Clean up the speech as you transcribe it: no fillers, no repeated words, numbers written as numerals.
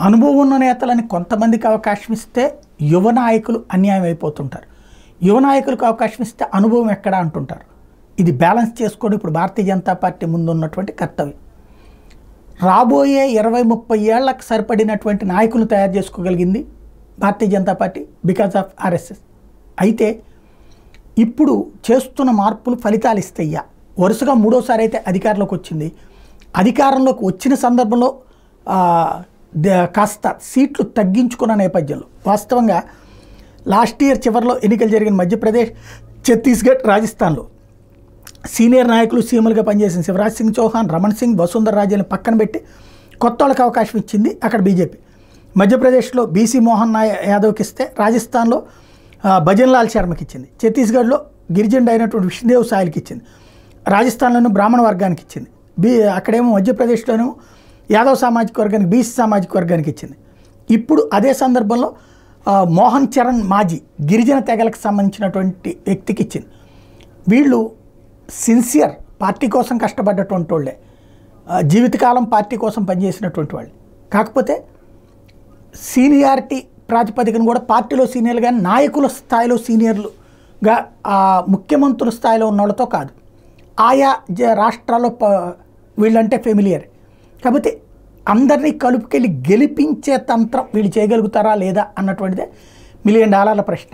అనుభవం ఉన్న నేతలని కొంతమందికి అవకాశం ఇస్తే యువ నాయకులు అన్యాయం అయిపోతుంటారు. యువ నాయకులకు అవకాశం ఇస్తే అనుభవం ఎక్కడా అంటుంటారు. ఇది బ్యాలెన్స్ చేసుకోవడం ఇప్పుడు భారతీయ జనతా పార్టీ ముందు ఉన్నటువంటి కర్తవ్యం. రాబోయే 20-30 ఏళ్లకు సరిపడినటువంటి నాయకులు తయారు చేసుకోగలిగింది Bharatiya Janata party because of RSS. అయితే ఇప్పుడు చేస్తున్న మార్పులు ఫలితాలు ఇస్తాయా? వరుసగా మూడోసారి అయితే అధికారంలోకి వచ్చింది. అధికారంలోకి వచ్చిన సందర్భంలో కాస్త సీట్లు తగ్గించుకున్న నేపథ్యంలో వాస్తవంగా లాస్ట్ ఇయర్ చివరిలో ఎన్నికలు జరిగిన మధ్యప్రదేశ్, ఛత్తీస్గఢ్, రాజస్థాన్లో సీనియర్ నాయకులు సీఎంలుగా పనిచేసిన శివరాజ్ సింగ్ చౌహాన్, రమణ్ సింగ్, వసుంధర రాజేని పక్కన పెట్టి కొత్త వాళ్ళకి అవకాశం ఇచ్చింది అక్కడ బీజేపీ. మధ్యప్రదేశ్లో బీసీ మోహన్ యాదవ్కి ఇస్తే రాజస్థాన్లో భజన్లాల్ శర్మకి ఇచ్చింది. ఛత్తీస్గఢ్లో గిరిజనుడు అయినటువంటి విష్ణుదేవ్ సాయిల్కి ఇచ్చింది. రాజస్థాన్లోనూ బ్రాహ్మణ వర్గానికి ఇచ్చింది. అక్కడేమో మధ్యప్రదేశ్లోనూ యాదవ్ సామాజిక వర్గానికి, బీసీ సామాజిక వర్గానికి ఇచ్చింది. ఇప్పుడు అదే సందర్భంలో మోహన్ చరణ్ మాజీ గిరిజన తెగలకు సంబంధించినటువంటి వ్యక్తికి ఇచ్చింది. వీళ్ళు సిన్సియర్, పార్టీ కోసం కష్టపడ్డటువంటి వాళ్ళే, జీవితకాలం పార్టీ కోసం పనిచేసినటువంటి వాళ్ళు. కాకపోతే సీనియారిటీ ప్రాతిపదికను కూడా పార్టీలో సీనియర్లుగా, నాయకుల స్థాయిలో సీనియర్లుగా, ముఖ్యమంత్రుల స్థాయిలో ఉన్న వాళ్ళతో కాదు, ఆయా రాష్ట్రాల్లో వీళ్ళంటే ఫెమిలియర్. కాబట్టి అందరినీ కలుపుకెళ్ళి గెలిపించే తంత్రం వీళ్ళు చేయగలుగుతారా లేదా అన్నటువంటిదే $1 మిలియన్ ప్రశ్న.